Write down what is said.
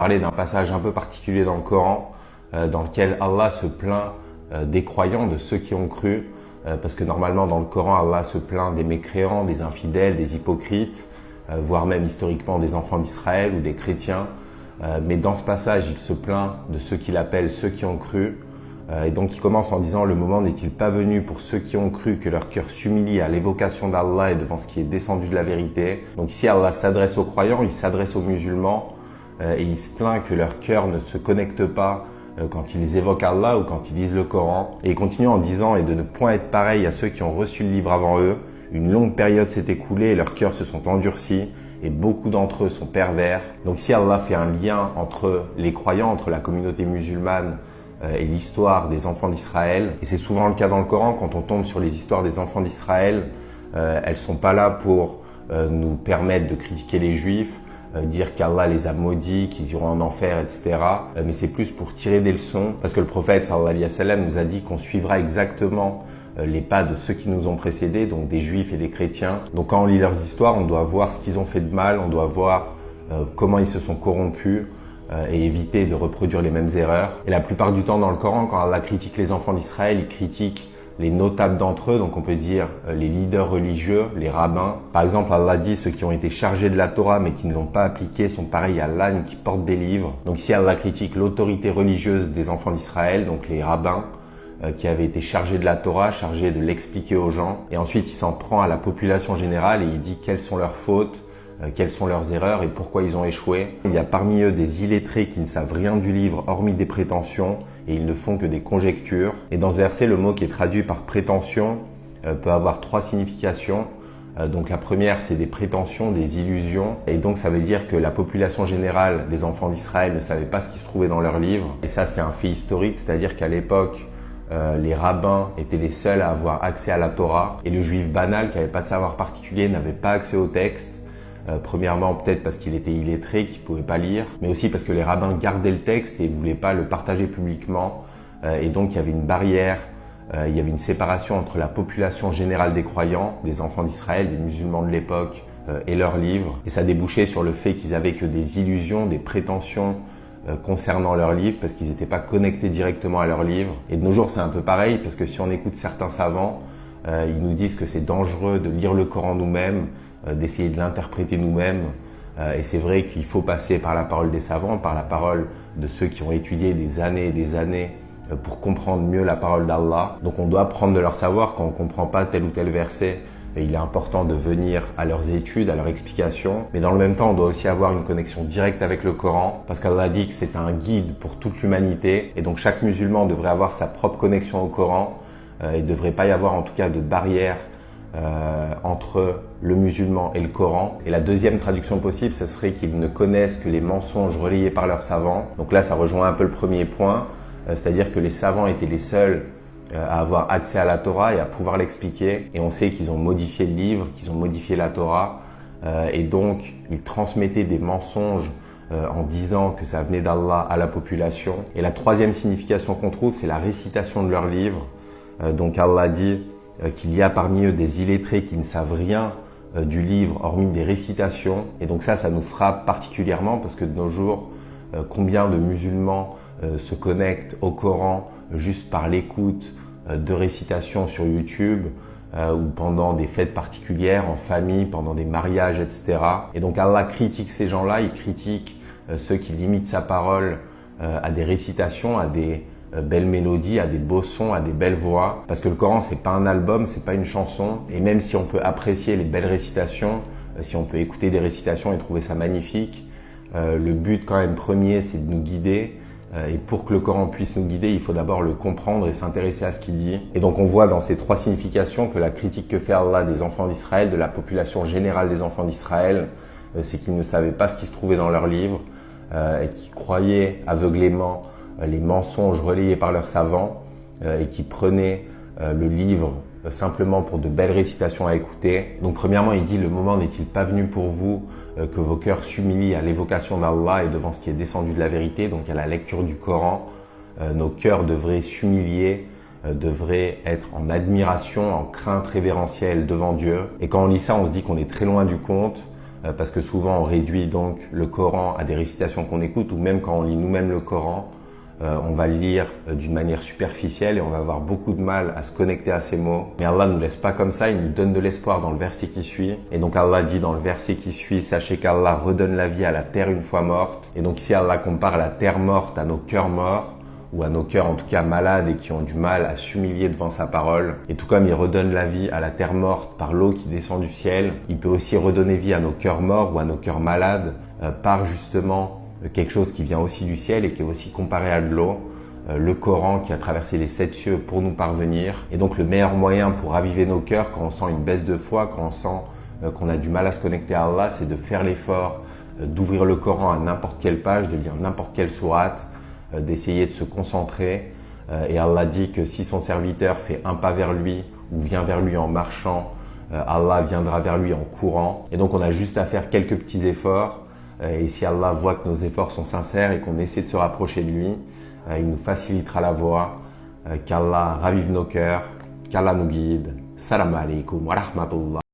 Parler d'un passage un peu particulier dans le Coran, dans lequel Allah se plaint des croyants, de ceux qui ont cru, parce que normalement dans le Coran, Allah se plaint des mécréants, des infidèles, des hypocrites, voire même historiquement des enfants d'Israël ou des chrétiens. Mais dans ce passage, il se plaint de ceux qu'il appelle ceux qui ont cru. Et donc il commence en disant « Le moment n'est-il pas venu pour ceux qui ont cru que leur cœur s'humilie à l'évocation d'Allah et devant ce qui est descendu de la vérité ?» Donc ici Allah s'adresse aux croyants, il s'adresse aux musulmans et il se plaint que leur cœur ne se connecte pas quand ils évoquent Allah ou quand ils lisent le Coran. Et il continue en disant « Et de ne point être pareil à ceux qui ont reçu le livre avant eux. Une longue période s'est écoulée et leurs cœurs se sont endurcis et beaucoup d'entre eux sont pervers. » Donc si Allah fait un lien entre les croyants, entre la communauté musulmane et l'histoire des enfants d'Israël. Et c'est souvent le cas dans le Coran, quand on tombe sur les histoires des enfants d'Israël, elles sont pas là pour nous permettre de critiquer les Juifs, dire qu'Allah les a maudits, qu'ils iront en enfer, etc. Mais c'est plus pour tirer des leçons, parce que le prophète sallallahu alayhi wa sallam nous a dit qu'on suivra exactement les pas de ceux qui nous ont précédés, donc des Juifs et des chrétiens. Donc quand on lit leurs histoires, on doit voir ce qu'ils ont fait de mal, on doit voir comment ils se sont corrompus, et éviter de reproduire les mêmes erreurs. Et la plupart du temps dans le Coran, quand Allah critique les enfants d'Israël, il critique les notables d'entre eux, donc on peut dire les leaders religieux, les rabbins. Par exemple, Allah dit ceux qui ont été chargés de la Torah mais qui ne l'ont pas appliquée sont pareils à l'âne qui porte des livres. Donc ici Allah critique l'autorité religieuse des enfants d'Israël, donc les rabbins qui avaient été chargés de la Torah, chargés de l'expliquer aux gens. Et ensuite il s'en prend à la population générale et il dit quelles sont leurs fautes, quelles sont leurs erreurs et pourquoi ils ont échoué. Il y a parmi eux des illettrés qui ne savent rien du livre hormis des prétentions et ils ne font que des conjectures. Et dans ce verset, le mot qui est traduit par prétention peut avoir trois significations. Donc la première, c'est des prétentions, des illusions. Et donc ça veut dire que la population générale des enfants d'Israël ne savait pas ce qui se trouvait dans leurs livres. Et ça, c'est un fait historique, c'est-à-dire qu'à l'époque, les rabbins étaient les seuls à avoir accès à la Torah et le juif banal qui n'avait pas de savoir particulier n'avait pas accès au texte. Premièrement, peut-être parce qu'il était illettré, qu'il ne pouvait pas lire, mais aussi parce que les rabbins gardaient le texte et ne voulaient pas le partager publiquement. Et donc, il y avait une barrière, il y avait une séparation entre la population générale des croyants, des enfants d'Israël, des musulmans de l'époque et leurs livres. Et ça débouchait sur le fait qu'ils avaient que des illusions, des prétentions concernant leurs livres parce qu'ils n'étaient pas connectés directement à leurs livres. Et de nos jours, c'est un peu pareil parce que si on écoute certains savants, ils nous disent que c'est dangereux de lire le Coran nous-mêmes, d'essayer de l'interpréter nous-mêmes. Et c'est vrai qu'il faut passer par la parole des savants, par la parole de ceux qui ont étudié des années et des années pour comprendre mieux la parole d'Allah. Donc on doit prendre de leur savoir quand on ne comprend pas tel ou tel verset. Et il est important de venir à leurs études, à leurs explications. Mais dans le même temps, on doit aussi avoir une connexion directe avec le Coran parce qu'Allah dit que c'est un guide pour toute l'humanité. Et donc chaque musulman devrait avoir sa propre connexion au Coran. Il ne devrait pas y avoir en tout cas de barrière entre le musulman et le Coran. Et la deuxième traduction possible, ce serait qu'ils ne connaissent que les mensonges relayés par leurs savants. Donc là, ça rejoint un peu le premier point, c'est-à-dire que les savants étaient les seuls à avoir accès à la Torah et à pouvoir l'expliquer. Et on sait qu'ils ont modifié le livre, qu'ils ont modifié la Torah. Et donc, ils transmettaient des mensonges en disant que ça venait d'Allah à la population. Et la troisième signification qu'on trouve, c'est la récitation de leur livre. Donc Allah dit qu'il y a parmi eux des illettrés qui ne savent rien du livre hormis des récitations. Et donc ça nous frappe particulièrement parce que de nos jours, combien de musulmans se connectent au Coran juste par l'écoute de récitations sur YouTube ou pendant des fêtes particulières, en famille, pendant des mariages, etc. Et donc Allah critique ces gens-là, il critique ceux qui limitent sa parole à des récitations, à des belles mélodies, à des beaux sons, à des belles voix. Parce que le Coran, c'est pas un album, c'est pas une chanson. Et même si on peut apprécier les belles récitations, si on peut écouter des récitations et trouver ça magnifique, le but quand même premier, c'est de nous guider. Et pour que le Coran puisse nous guider, il faut d'abord le comprendre et s'intéresser à ce qu'il dit. Et donc on voit dans ces trois significations que la critique que fait Allah des enfants d'Israël, de la population générale des enfants d'Israël, c'est qu'ils ne savaient pas ce qui se trouvait dans leurs livres et qu'ils croyaient aveuglément les mensonges relayés par leurs savants et qui prenaient le livre simplement pour de belles récitations à écouter. Donc premièrement, il dit « Le moment n'est-il pas venu pour vous que vos cœurs s'humilient à l'évocation d'Allah et devant ce qui est descendu de la vérité ?» Donc à la lecture du Coran, nos cœurs devraient s'humilier, devraient être en admiration, en crainte révérentielle devant Dieu. Et quand on lit ça, on se dit qu'on est très loin du compte, parce que souvent on réduit donc le Coran à des récitations qu'on écoute, ou même quand on lit nous-mêmes le Coran, on va le lire d'une manière superficielle et on va avoir beaucoup de mal à se connecter à ces mots. Mais Allah ne nous laisse pas comme ça, il nous donne de l'espoir dans le verset qui suit. Et donc Allah dit dans le verset qui suit, sachez qu'Allah redonne la vie à la terre une fois morte. Et donc ici Allah compare la terre morte à nos cœurs morts, ou à nos cœurs en tout cas malades et qui ont du mal à s'humilier devant sa parole. Et tout comme il redonne la vie à la terre morte par l'eau qui descend du ciel, il peut aussi redonner vie à nos cœurs morts ou à nos cœurs malades par justement quelque chose qui vient aussi du ciel et qui est aussi comparé à de l'eau, le Coran qui a traversé les 7 cieux pour nous parvenir. Et donc le meilleur moyen pour raviver nos cœurs quand on sent une baisse de foi, quand on sent qu'on a du mal à se connecter à Allah, c'est de faire l'effort d'ouvrir le Coran à n'importe quelle page, de lire n'importe quelle sourate, d'essayer de se concentrer. Et Allah dit que si son serviteur fait un pas vers lui ou vient vers lui en marchant, Allah viendra vers lui en courant. Et donc on a juste à faire quelques petits efforts. Et si Allah voit que nos efforts sont sincères et qu'on essaie de se rapprocher de lui, il nous facilitera la voie. Qu'Allah ravive nos cœurs, qu'Allah nous guide. Salam alaikum wa rahmatullah.